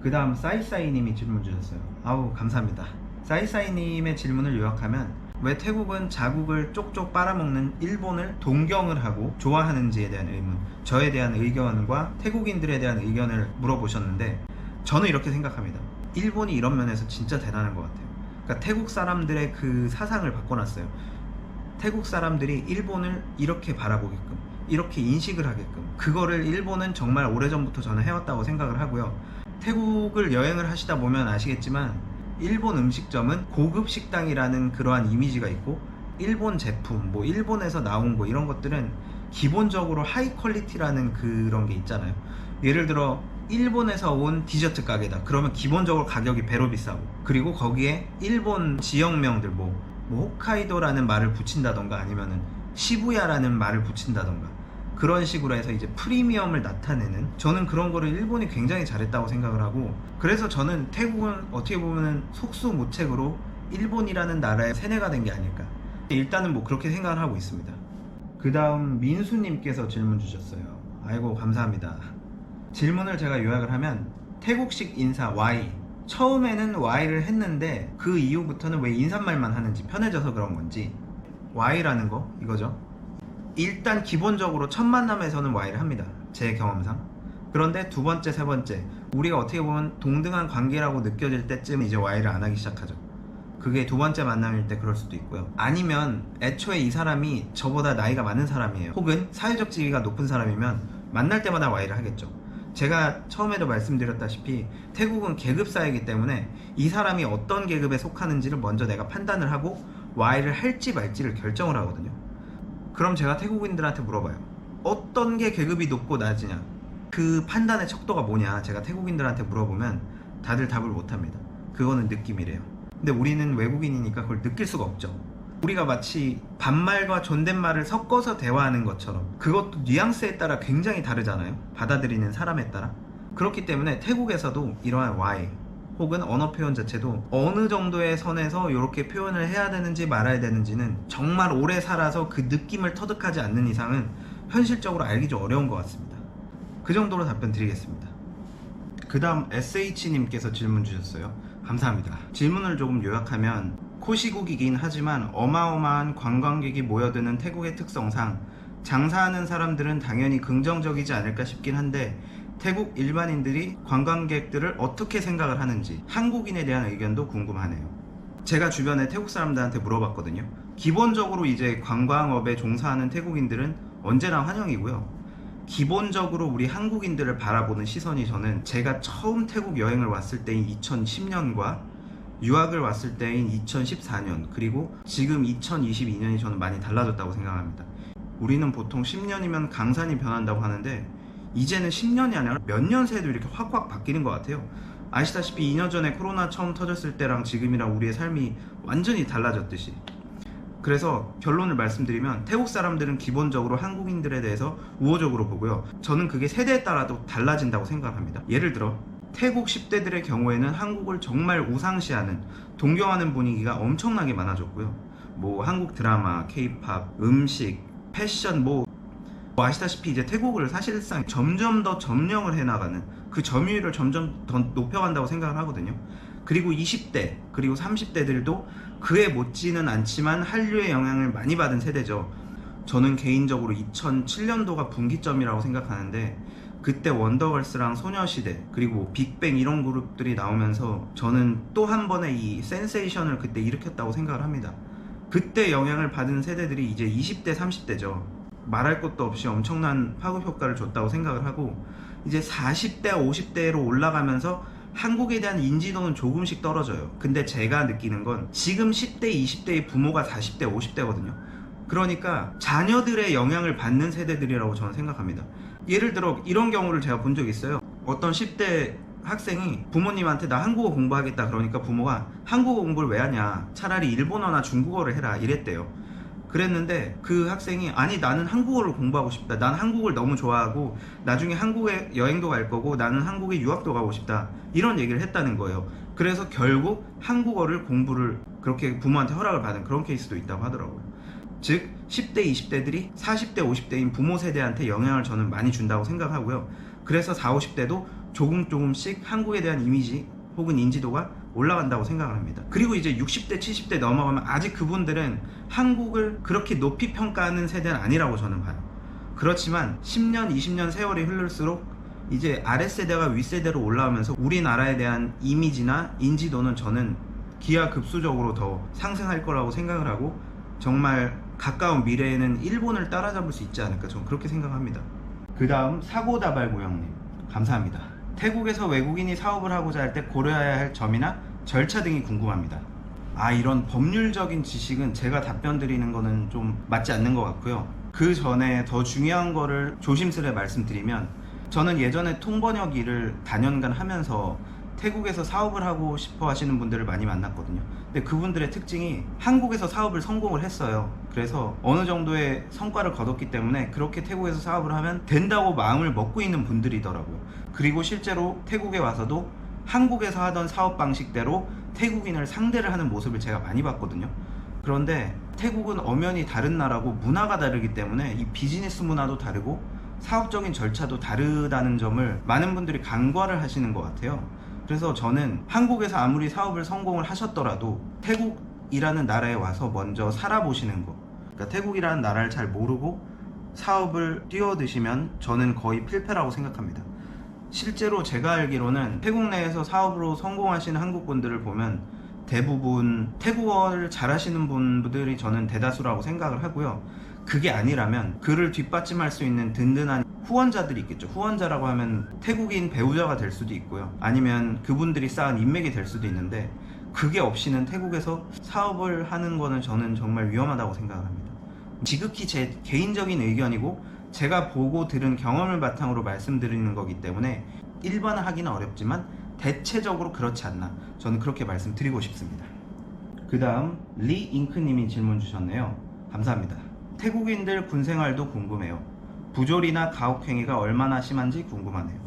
그 다음 싸이싸이님이 질문 주셨어요. 아우 감사합니다. 싸이싸이님의 질문을 요약하면, 왜 태국은 자국을 쪽쪽 빨아먹는 일본을 동경을 하고 좋아하는지에 대한 의문, 저에 대한 의견과 태국인들에 대한 의견을 물어보셨는데, 저는 이렇게 생각합니다. 일본이 이런 면에서 진짜 대단한 것 같아요. 그러니까 태국 사람들의 그 사상을 바꿔놨어요. 태국 사람들이 일본을 이렇게 바라보게끔, 이렇게 인식을 하게끔, 그거를 일본은 정말 오래전부터 저는 해왔다고 생각을 하고요. 태국을 여행을 하시다 보면 아시겠지만 일본 음식점은 고급 식당이라는 그러한 이미지가 있고, 일본 제품, 뭐 일본에서 나온 거 이런 것들은 기본적으로 하이 퀄리티라는 그런 게 있잖아요. 예를 들어 일본에서 온 디저트 가게다 그러면 기본적으로 가격이 배로 비싸고, 그리고 거기에 일본 지역명들 뭐 홋카이도라는 말을 붙인다던가 아니면은 시부야라는 말을 붙인다던가 그런 식으로 해서 이제 프리미엄을 나타내는, 저는 그런 거를 일본이 굉장히 잘했다고 생각을 하고, 그래서 저는 태국은 어떻게 보면 속수무책으로 일본이라는 나라의 세뇌가 된 게 아닐까, 일단은 뭐 그렇게 생각을 하고 있습니다. 그 다음 민수님께서 질문 주셨어요. 아이고 감사합니다. 질문을 제가 요약을 하면, 태국식 인사 Y, 처음에는 Y를 했는데 그 이후부터는 왜 인사말만 하는지, 편해져서 그런 건지, Y라는 거 이거죠. 일단 기본적으로 첫 만남에서는 Y를 합니다, 제 경험상. 그런데 두 번째, 세 번째, 우리가 어떻게 보면 동등한 관계라고 느껴질 때쯤 이제 Y를 안 하기 시작하죠. 그게 두 번째 만남일 때 그럴 수도 있고요. 아니면 애초에 이 사람이 저보다 나이가 많은 사람이에요. 혹은 사회적 지위가 높은 사람이면 만날 때마다 Y를 하겠죠. 제가 처음에도 말씀드렸다시피 태국은 계급 사회이기 때문에 이 사람이 어떤 계급에 속하는지를 먼저 내가 판단을 하고 Y를 할지 말지를 결정을 하거든요. 그럼 제가 태국인들한테 물어봐요. 어떤 게 계급이 높고 낮으냐, 그 판단의 척도가 뭐냐, 제가 태국인들한테 물어보면 다들 답을 못합니다. 그거는 느낌이래요. 근데 우리는 외국인이니까 그걸 느낄 수가 없죠. 우리가 마치 반말과 존댓말을 섞어서 대화하는 것처럼, 그것도 뉘앙스에 따라 굉장히 다르잖아요, 받아들이는 사람에 따라. 그렇기 때문에 태국에서도 이러한 Y 혹은 언어 표현 자체도 어느 정도의 선에서 이렇게 표현을 해야 되는지 말아야 되는지는 정말 오래 살아서 그 느낌을 터득하지 않는 이상은 현실적으로 알기 좀 어려운 것 같습니다. 그 정도로 답변 드리겠습니다. 그 다음 SH님께서 질문 주셨어요. 감사합니다. 질문을 조금 요약하면, 코시국이긴 하지만 어마어마한 관광객이 모여드는 태국의 특성상 장사하는 사람들은 당연히 긍정적이지 않을까 싶긴 한데, 태국 일반인들이 관광객들을 어떻게 생각을 하는지, 한국인에 대한 의견도 궁금하네요. 제가 주변에 태국 사람들한테 물어봤거든요. 기본적으로 이제 관광업에 종사하는 태국인들은 언제나 환영이고요. 기본적으로 우리 한국인들을 바라보는 시선이, 저는 제가 처음 태국 여행을 왔을 때인 2010년과 유학을 왔을 때인 2014년, 그리고 지금 2022년이 저는 많이 달라졌다고 생각합니다. 우리는 보통 10년이면 강산이 변한다고 하는데 이제는 10년이 아니라 몇 년 새도 이렇게 확확 바뀌는 것 같아요. 아시다시피 2년 전에 코로나 처음 터졌을 때랑 지금이랑 우리의 삶이 완전히 달라졌듯이. 그래서 결론을 말씀드리면, 태국 사람들은 기본적으로 한국인들에 대해서 우호적으로 보고요. 저는 그게 세대에 따라도 달라진다고 생각합니다. 예를 들어 태국 10대들의 경우에는 한국을 정말 우상시하는, 동경하는 분위기가 엄청나게 많아졌고요. 뭐 한국 드라마, K-팝, 음식, 패션, 뭐 아시다시피 이제 태국을 사실상 점점 더 점령을 해나가는, 그 점유율을 점점 더 높여간다고 생각을 하거든요. 그리고 20대 그리고 30대들도 그에 못지는 않지만 한류의 영향을 많이 받은 세대죠. 저는 개인적으로 2007년도가 분기점이라고 생각하는데, 그때 원더걸스랑 소녀시대 그리고 빅뱅 이런 그룹들이 나오면서 저는 또 한 번의 이 센세이션을 그때 일으켰다고 생각을 합니다. 그때 영향을 받은 세대들이 이제 20대 30대죠. 말할 것도 없이 엄청난 파급 효과를 줬다고 생각을 하고, 이제 40대 50대로 올라가면서 한국에 대한 인지도는 조금씩 떨어져요. 근데 제가 느끼는 건 지금 10대 20대의 부모가 40대 50대거든요 그러니까 자녀들의 영향을 받는 세대들이라고 저는 생각합니다. 예를 들어 이런 경우를 제가 본 적이 있어요. 어떤 10대 학생이 부모님한테 나 한국어 공부하겠다 그러니까 부모가 한국어 공부를 왜 하냐, 차라리 일본어나 중국어를 해라 이랬대요. 그랬는데 그 학생이 아니 나는 한국어를 공부하고 싶다, 난 한국을 너무 좋아하고 나중에 한국에 여행도 갈 거고 나는 한국에 유학도 가고 싶다, 이런 얘기를 했다는 거예요. 그래서 결국 한국어를 공부를 그렇게 부모한테 허락을 받은 그런 케이스도 있다고 하더라고요. 즉 10대 20대들이 40대 50대인 부모 세대한테 영향을 저는 많이 준다고 생각하고요. 그래서 40, 50대도 조금씩 한국에 대한 이미지 혹은 인지도가 올라간다고 생각을 합니다. 그리고 이제 60대 70대 넘어가면 아직 그분들은 한국을 그렇게 높이 평가하는 세대는 아니라고 저는 봐요. 그렇지만 10년 20년 세월이 흐를수록 이제 아랫세대가 윗세대로 올라오면서 우리나라에 대한 이미지나 인지도는 저는 기하급수적으로 더 상승할 거라고 생각을 하고, 정말 가까운 미래에는 일본을 따라잡을 수 있지 않을까, 저는 그렇게 생각합니다. 그 다음 사고다발고형님 감사합니다. 태국에서 외국인이 사업을 하고자 할 때 고려해야 할 점이나 절차 등이 궁금합니다. 이런 법률적인 지식은 제가 답변 드리는 거는 좀 맞지 않는 것 같고요. 그 전에 더 중요한 거를 조심스레 말씀드리면, 저는 예전에 통번역 일을 다년간 하면서 태국에서 사업을 하고 싶어 하시는 분들을 많이 만났거든요. 근데 그분들의 특징이 한국에서 사업을 성공을 했어요. 그래서 어느 정도의 성과를 거뒀기 때문에 그렇게 태국에서 사업을 하면 된다고 마음을 먹고 있는 분들이더라고요. 그리고 실제로 태국에 와서도 한국에서 하던 사업 방식대로 태국인을 상대를 하는 모습을 제가 많이 봤거든요. 그런데 태국은 엄연히 다른 나라고 문화가 다르기 때문에 이 비즈니스 문화도 다르고 사업적인 절차도 다르다는 점을 많은 분들이 간과를 하시는 것 같아요. 그래서 저는 한국에서 아무리 사업을 성공을 하셨더라도 태국이라는 나라에 와서 먼저 살아보시는 거, 그러니까 태국이라는 나라를 잘 모르고 사업을 뛰어드시면 저는 거의 필패라고 생각합니다. 실제로 제가 알기로는 태국 내에서 사업으로 성공하시는 한국분들을 보면 대부분 태국어를 잘하시는 분들이 저는 대다수라고 생각을 하고요. 그게 아니라면 그를 뒷받침할 수 있는 든든한 후원자들이 있겠죠. 후원자라고 하면 태국인 배우자가 될 수도 있고요, 아니면 그분들이 쌓은 인맥이 될 수도 있는데, 그게 없이는 태국에서 사업을 하는 거는 저는 정말 위험하다고 생각을 합니다. 지극히 제 개인적인 의견이고 제가 보고 들은 경험을 바탕으로 말씀드리는 거기 때문에 일반화하기는 어렵지만 대체적으로 그렇지 않나, 저는 그렇게 말씀드리고 싶습니다. 그 다음 리잉크님이 질문 주셨네요. 감사합니다. 태국인들 군생활도 궁금해요. 부조리나 가혹행위가 얼마나 심한지 궁금하네요.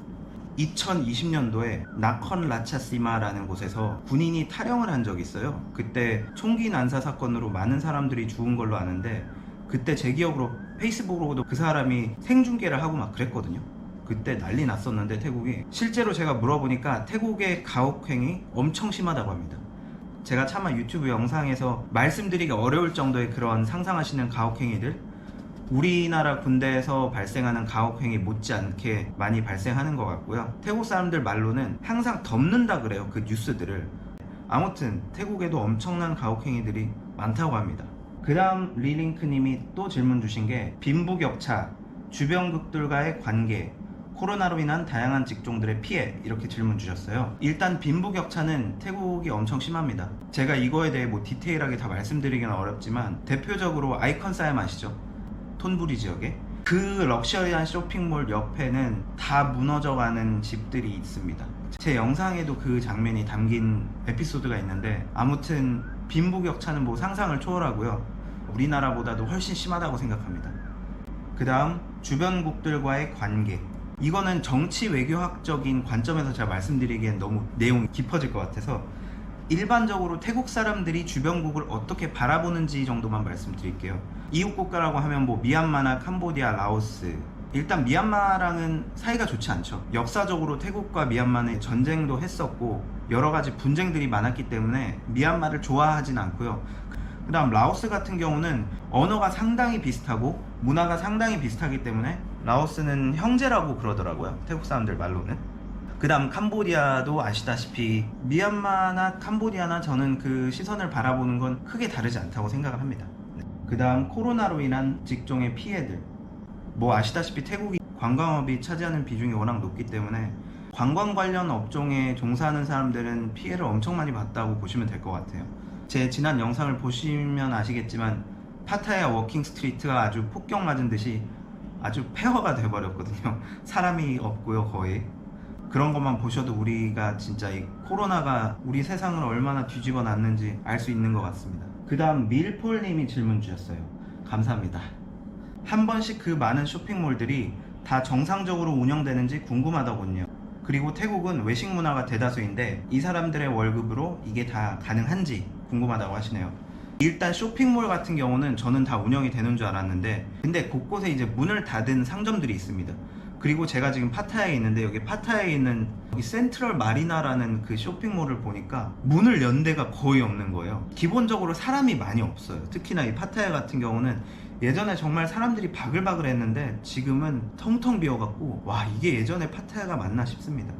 2020년도에 나컨 라차시마라는 곳에서 군인이 탈영을 한 적이 있어요. 그때 총기 난사 사건으로 많은 사람들이 죽은 걸로 아는데, 그때 제 기억으로 페이스북으로도 그 사람이 생중계를 하고 막 그랬거든요. 그때 난리 났었는데 태국이, 실제로 제가 물어보니까 태국의 가혹행위 엄청 심하다고 합니다. 제가 차마 유튜브 영상에서 말씀드리기 어려울 정도의 그런 상상하시는 가혹행위들, 우리나라 군대에서 발생하는 가혹행위 못지않게 많이 발생하는 것 같고요. 태국 사람들 말로는 항상 덮는다 그래요, 그 뉴스들을. 아무튼 태국에도 엄청난 가혹행위들이 많다고 합니다. 그 다음 리링크님이 또 질문 주신 게 빈부격차, 주변국들과의 관계, 코로나로 인한 다양한 직종들의 피해, 이렇게 질문 주셨어요. 일단 빈부격차는 태국이 엄청 심합니다. 제가 이거에 대해 뭐 디테일하게 다 말씀드리기는 어렵지만, 대표적으로 아이콘사이엄 아시죠? 톤부리 지역에 그 럭셔리한 쇼핑몰 옆에는 다 무너져가는 집들이 있습니다. 제 영상에도 그 장면이 담긴 에피소드가 있는데, 아무튼 빈부격차는 뭐 상상을 초월하고요. 우리나라보다도 훨씬 심하다고 생각합니다. 그 다음 주변국들과의 관계, 이거는 정치 외교학적인 관점에서 제가 말씀드리기엔 너무 내용이 깊어질 것 같아서 일반적으로 태국 사람들이 주변국을 어떻게 바라보는지 정도만 말씀드릴게요. 이웃 국가라고 하면 뭐 미얀마나 캄보디아, 라오스 일단 미얀마랑은 사이가 좋지 않죠. 역사적으로 태국과 미얀마는 전쟁도 했었고 여러 가지 분쟁들이 많았기 때문에 미얀마를 좋아하진 않고요. 그 다음 라오스 같은 경우는 언어가 상당히 비슷하고 문화가 상당히 비슷하기 때문에 라오스는 형제라고 그러더라고요. 태국 사람들 말로는. 그 다음 캄보디아도 아시다시피 미얀마나 캄보디아나 저는 그 시선을 바라보는 건 크게 다르지 않다고 생각을 합니다. 그 다음 코로나로 인한 직종의 피해들, 뭐 아시다시피 태국이 관광업이 차지하는 비중이 워낙 높기 때문에 관광 관련 업종에 종사하는 사람들은 피해를 엄청 많이 봤다고 보시면 될 것 같아요. 제 지난 영상을 보시면 아시겠지만 파타야 워킹 스트리트가 아주 폭격 맞은 듯이 아주 폐허가 돼버렸거든요. 사람이 없고요, 거의. 그런 것만 보셔도 우리가 진짜 이 코로나가 우리 세상을 얼마나 뒤집어 놨는지 알 수 있는 것 같습니다. 그 다음 밀폴님이 질문 주셨어요. 감사합니다. 한 번씩 그 많은 쇼핑몰들이 다 정상적으로 운영되는지 궁금하더군요. 그리고 태국은 외식 문화가 대다수인데 이 사람들의 월급으로 이게 다 가능한지 궁금하다고 하시네요. 일단 쇼핑몰 같은 경우는 저는 다 운영이 되는 줄 알았는데 근데 곳곳에 이제 문을 닫은 상점들이 있습니다. 그리고 제가 지금 파타야에 있는데 여기 파타야에 있는 여기 센트럴 마리나라는 그 쇼핑몰을 보니까 문을 연 데가 거의 없는 거예요. 기본적으로 사람이 많이 없어요. 특히나 이 파타야 같은 경우는 예전에 정말 사람들이 바글바글 했는데 지금은 텅텅 비어갖고 와, 이게 예전에 파타야가 맞나 싶습니다.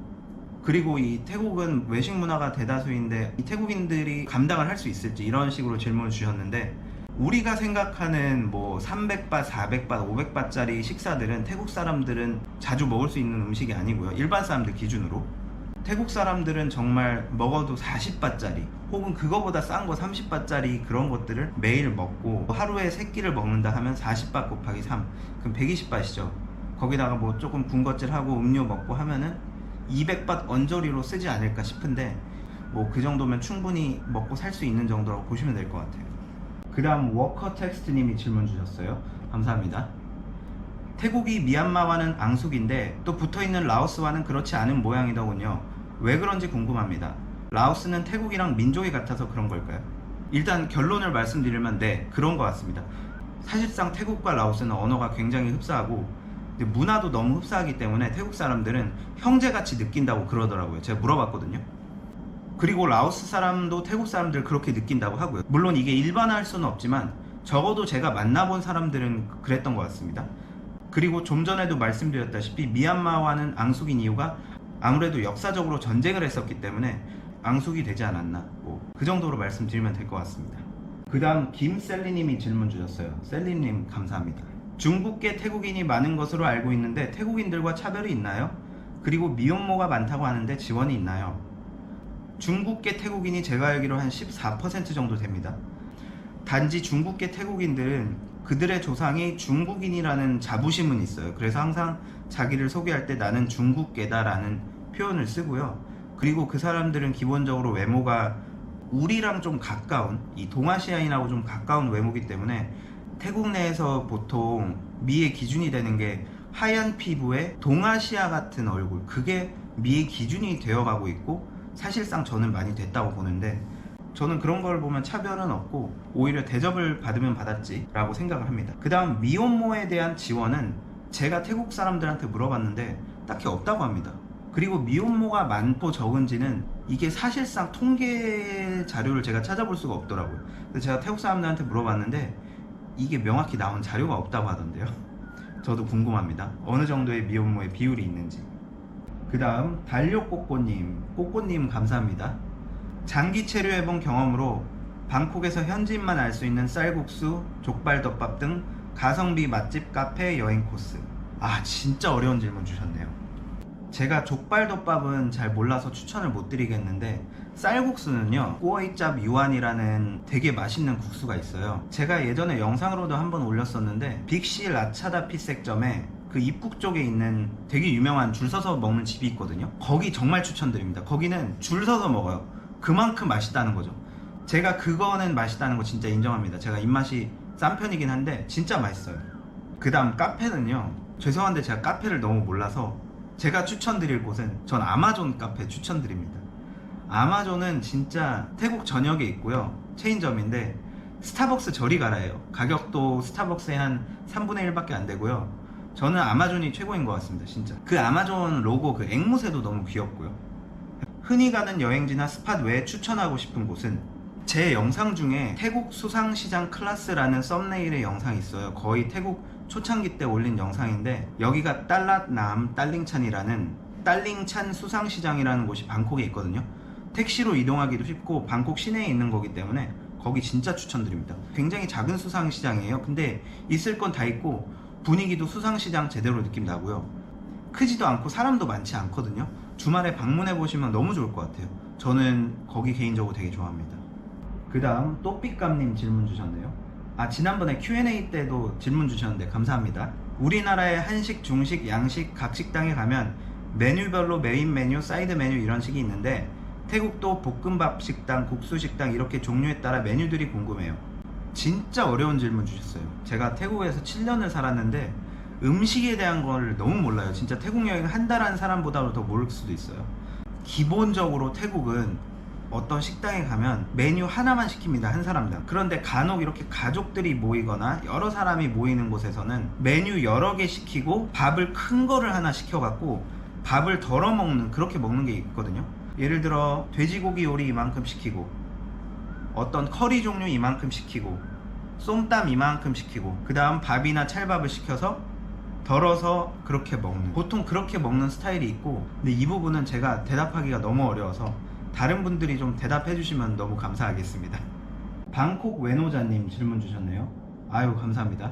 그리고 이 태국은 외식 문화가 대다수인데 이 태국인들이 감당을 할 수 있을지 이런 식으로 질문을 주셨는데 우리가 생각하는 뭐 300바, 400바, 500바짜리 식사들은 태국 사람들은 자주 먹을 수 있는 음식이 아니고요. 일반 사람들 기준으로 태국 사람들은 정말 먹어도 40바짜리 혹은 그거보다 싼 거 30바짜리 그런 것들을 매일 먹고 하루에 3끼를 먹는다 하면 40바 곱하기 3 그럼 120바시죠. 거기다가 뭐 조금 군것질하고 음료 먹고 하면은 200바 언저리로 쓰지 않을까 싶은데 뭐 그 정도면 충분히 먹고 살 수 있는 정도라고 보시면 될 것 같아요. 그 다음 워커 텍스트님이 질문 주셨어요. 감사합니다. 태국이 미얀마와는 앙숙인데 또 붙어있는 라오스와는 그렇지 않은 모양이더군요. 왜 그런지 궁금합니다. 라오스는 태국이랑 민족이 같아서 그런 걸까요? 일단 결론을 말씀드리면 네, 그런 것 같습니다. 사실상 태국과 라오스는 언어가 굉장히 흡사하고 문화도 너무 흡사하기 때문에 태국 사람들은 형제같이 느낀다고 그러더라고요. 제가 물어봤거든요. 그리고 라오스 사람도 태국 사람들 그렇게 느낀다고 하고요. 물론 이게 일반화할 수는 없지만 적어도 제가 만나본 사람들은 그랬던 것 같습니다. 그리고 좀 전에도 말씀드렸다시피 미얀마와는 앙숙인 이유가 아무래도 역사적으로 전쟁을 했었기 때문에 앙숙이 되지 않았나, 뭐 그 정도로 말씀드리면 될 것 같습니다. 그 다음 김셀리님이 질문 주셨어요. 셀리님 감사합니다. 중국계 태국인이 많은 것으로 알고 있는데 태국인들과 차별이 있나요? 그리고 미혼모가 많다고 하는데 지원이 있나요? 중국계 태국인이 제가 알기로 한 14% 정도 됩니다. 단지 중국계 태국인들은 그들의 조상이 중국인이라는 자부심은 있어요. 그래서 항상 자기를 소개할 때 나는 중국계다 라는 표현을 쓰고요. 그리고 그 사람들은 기본적으로 외모가 우리랑 좀 가까운, 이 동아시아인하고 좀 가까운 외모이기 때문에 태국 내에서 보통 미의 기준이 되는 게 하얀 피부에 동아시아 같은 얼굴, 그게 미의 기준이 되어가고 있고 사실상 저는 많이 됐다고 보는데 저는 그런 걸 보면 차별은 없고 오히려 대접을 받으면 받았지 라고 생각을 합니다. 그 다음 미혼모에 대한 지원은 제가 태국 사람들한테 물어봤는데 딱히 없다고 합니다. 그리고 미혼모가 많고 적은지는 이게 사실상 통계 자료를 제가 찾아볼 수가 없더라고요. 그래서 제가 태국 사람들한테 물어봤는데 이게 명확히 나온 자료가 없다고 하던데요. 저도 궁금합니다. 어느 정도의 미혼모의 비율이 있는지. 그 다음 달력꼬꼬님, 꼬꼬님 감사합니다. 장기 체류해본 경험으로 방콕에서 현지인만 알 수 있는 쌀국수, 족발덮밥 등 가성비 맛집, 카페, 여행 코스. 아, 진짜 어려운 질문 주셨네요. 제가 족발덮밥은 잘 몰라서 추천을 못 드리겠는데 쌀국수는요, 꼬이짭 유안이라는 되게 맛있는 국수가 있어요. 제가 예전에 영상으로도 한번 올렸었는데 빅시 라차다 피색점에 그 입국 쪽에 있는 되게 유명한 줄 서서 먹는 집이 있거든요. 거기 정말 추천드립니다. 거기는 줄 서서 먹어요. 그만큼 맛있다는 거죠. 제가 그거는 맛있다는 거 진짜 인정합니다. 제가 입맛이 싼 편이긴 한데 진짜 맛있어요. 그 다음 카페는요, 죄송한데 제가 카페를 너무 몰라서 제가 추천드릴 곳은 전 아마존 카페 추천드립니다. 아마존은 진짜 태국 전역에 있고요. 체인점인데 스타벅스 저리 가라예요. 가격도 스타벅스의 한 3분의 1밖에 안 되고요. 저는 아마존이 최고인 것 같습니다. 진짜 그 아마존 로고 그 앵무새도 너무 귀엽고요. 흔히 가는 여행지나 스팟 외에 추천하고 싶은 곳은 제 영상 중에 태국 수상시장 클래스라는 썸네일의 영상이 있어요. 거의 태국 초창기 때 올린 영상인데 여기가 딸랏남 딸링찬이라는 딸링찬 수상시장이라는 곳이 방콕에 있거든요. 택시로 이동하기도 쉽고 방콕 시내에 있는 거기 때문에 거기 진짜 추천드립니다. 굉장히 작은 수상시장이에요. 근데 있을 건 다 있고 분위기도 수상시장 제대로 느낌 나고요. 크지도 않고 사람도 많지 않거든요. 주말에 방문해 보시면 너무 좋을 것 같아요. 저는 거기 개인적으로 되게 좋아합니다. 그 다음 또삐감님 질문 주셨네요. 지난번에 Q&A 때도 질문 주셨는데 감사합니다. 우리나라의 한식, 중식, 양식 각 식당에 가면 메뉴별로 메인 메뉴, 사이드 메뉴 이런 식이 있는데 태국도 볶음밥 식당, 국수 식당 이렇게 종류에 따라 메뉴들이 궁금해요. 진짜 어려운 질문 주셨어요. 제가 태국에서 7년을 살았는데 음식에 대한 걸 너무 몰라요. 진짜 태국 여행 한 달 한 사람보다 더 모를 수도 있어요. 기본적으로 태국은 어떤 식당에 가면 메뉴 하나만 시킵니다. 한 사람당. 그런데 간혹 이렇게 가족들이 모이거나 여러 사람이 모이는 곳에서는 메뉴 여러 개 시키고 밥을 큰 거를 하나 시켜갖고 밥을 덜어 먹는, 그렇게 먹는 게 있거든요. 예를 들어 돼지고기 요리 이만큼 시키고 어떤 커리 종류 이만큼 시키고 쏨땀 이만큼 시키고 그 다음 밥이나 찰밥을 시켜서 덜어서 그렇게 먹는, 보통 그렇게 먹는 스타일이 있고, 근데 이 부분은 제가 대답하기가 너무 어려워서 다른 분들이 좀 대답해 주시면 너무 감사하겠습니다. 방콕 외노자님 질문 주셨네요. 아유 감사합니다.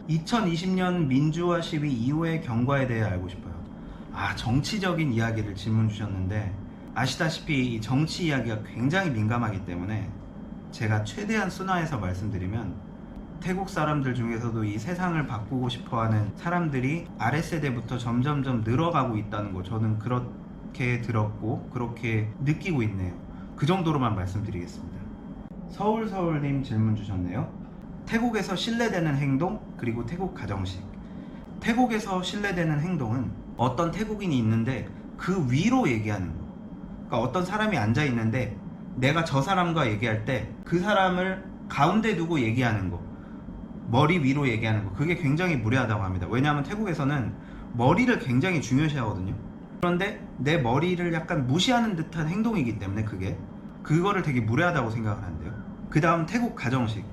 2020년 민주화 시위 이후의 경과에 대해 알고 싶어요. 정치적인 이야기를 질문 주셨는데 아시다시피 이 정치 이야기가 굉장히 민감하기 때문에 제가 최대한 순화해서 말씀드리면 태국 사람들 중에서도 이 세상을 바꾸고 싶어하는 사람들이 아랫세대부터 점점점 늘어가고 있다는 거 저는 그렇게 들었고 그렇게 느끼고 있네요. 그 정도로만 말씀드리겠습니다. 서울님 질문 주셨네요. 태국에서 신뢰되는 행동 그리고 태국 가정식. 태국에서 신뢰되는 행동은 어떤 태국인이 있는데 그 위로 얘기하는 거. 그러니까 어떤 사람이 앉아 있는데 내가 저 사람과 얘기할 때 그 사람을 가운데 두고 얘기하는 거, 머리 위로 얘기하는 거, 그게 굉장히 무례하다고 합니다. 왜냐하면 태국에서는 머리를 굉장히 중요시 하거든요. 그런데 내 머리를 약간 무시하는 듯한 행동이기 때문에 그거를 되게 무례하다고 생각을 한대요. 그 다음 태국 가정식.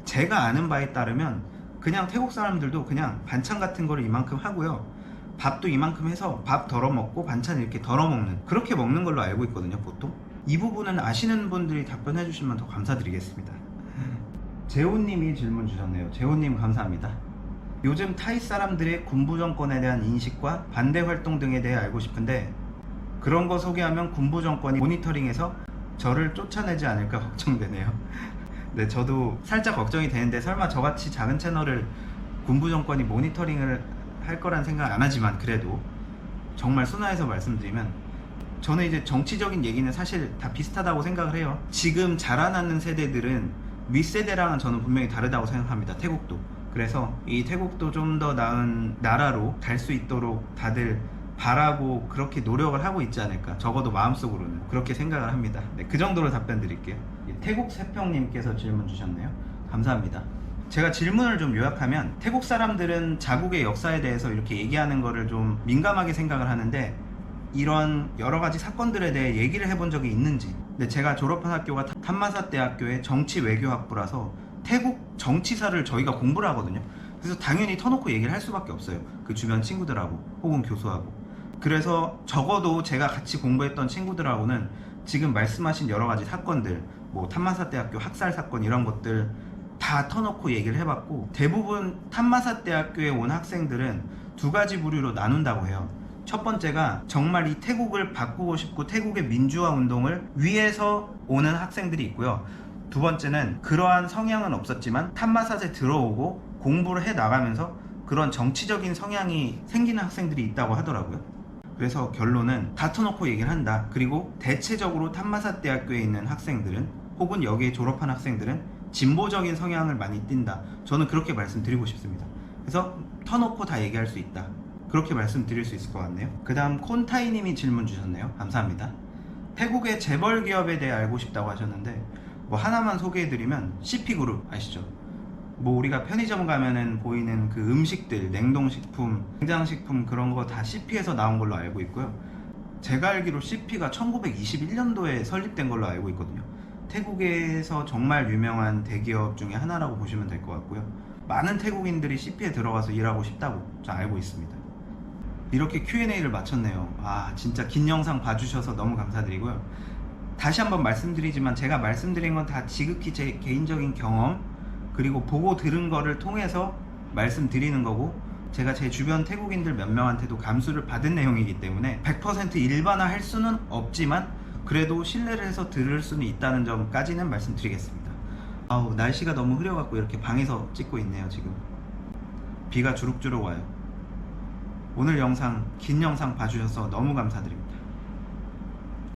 제가 아는 바에 따르면 그냥 태국 사람들도 그냥 반찬 같은 거를 이만큼 하고요, 밥도 이만큼 해서 밥 덜어 먹고 반찬 이렇게 덜어 먹는, 그렇게 먹는 걸로 알고 있거든요. 보통 이 부분은 아시는 분들이 답변해 주시면 더 감사드리겠습니다. 재호님이 질문 주셨네요. 재호님 감사합니다. 요즘 타이 사람들의 군부 정권에 대한 인식과 반대 활동 등에 대해 알고 싶은데 그런 거 소개하면 군부 정권이 모니터링해서 저를 쫓아내지 않을까 걱정되네요. 네, 저도 살짝 걱정이 되는데 설마 저같이 작은 채널을 군부 정권이 모니터링을 할 거란 생각 안 하지만 그래도 정말 순화해서 말씀드리면 저는 이제 정치적인 얘기는 사실 다 비슷하다고 생각을 해요. 지금 자라나는 세대들은 윗세대랑은 저는 분명히 다르다고 생각합니다. 태국도. 그래서 이 태국도 좀 더 나은 나라로 갈 수 있도록 다들 바라고 그렇게 노력을 하고 있지 않을까, 적어도 마음속으로는 그렇게 생각을 합니다. 네, 그 정도로 답변 드릴게요. 태국 세평님께서 질문 주셨네요. 감사합니다. 제가 질문을 좀 요약하면 태국 사람들은 자국의 역사에 대해서 이렇게 얘기하는 거를 좀 민감하게 생각을 하는데 이런 여러 가지 사건들에 대해 얘기를 해본 적이 있는지. 근데 제가 졸업한 학교가 탐마사 대학교의 정치 외교학부라서 태국 정치사를 저희가 공부를 하거든요. 그래서 당연히 터놓고 얘기를 할 수밖에 없어요. 그 주변 친구들하고 혹은 교수하고. 그래서 적어도 제가 같이 공부했던 친구들하고는 지금 말씀하신 여러 가지 사건들, 뭐 탐마사 대학교 학살 사건 이런 것들 다 터놓고 얘기를 해봤고, 대부분 탐마사 대학교에 온 학생들은 두 가지 부류로 나눈다고 해요. 첫 번째가 정말 이 태국을 바꾸고 싶고 태국의 민주화 운동을 위해서 오는 학생들이 있고요. 두 번째는 그러한 성향은 없었지만 탐마삿에 들어오고 공부를 해 나가면서 그런 정치적인 성향이 생기는 학생들이 있다고 하더라고요. 그래서 결론은 다 터놓고 얘기를 한다. 그리고 대체적으로 탐마삿 대학교에 있는 학생들은 혹은 여기에 졸업한 학생들은 진보적인 성향을 많이 띈다. 저는 그렇게 말씀드리고 싶습니다. 그래서 터놓고 다 얘기할 수 있다. 그렇게 말씀드릴 수 있을 것 같네요. 그 다음 콘타이님이 질문 주셨네요. 감사합니다. 태국의 재벌 기업에 대해 알고 싶다고 하셨는데 뭐 하나만 소개해드리면 CP그룹 아시죠? 뭐 우리가 편의점 가면은 보이는 그 음식들, 냉동식품, 냉장식품 그런 거 다 CP에서 나온 걸로 알고 있고요. 제가 알기로 CP가 1921년도에 설립된 걸로 알고 있거든요. 태국에서 정말 유명한 대기업 중에 하나라고 보시면 될 것 같고요. 많은 태국인들이 CP에 들어가서 일하고 싶다고 저 알고 있습니다. 이렇게 Q&A를 마쳤네요. 아, 진짜 긴 영상 봐주셔서 너무 감사드리고요. 다시 한번 말씀드리지만 제가 말씀드린 건 다 지극히 제 개인적인 경험 그리고 보고 들은 거를 통해서 말씀드리는 거고, 제가 제 주변 태국인들 몇 명한테도 감수를 받은 내용이기 때문에 100% 일반화할 수는 없지만 그래도 신뢰를 해서 들을 수는 있다는 점까지는 말씀드리겠습니다. 아우, 날씨가 너무 흐려갖고 이렇게 방에서 찍고 있네요. 지금 비가 주룩주룩 와요. 오늘 영상, 긴 영상 봐주셔서 너무 감사드립니다.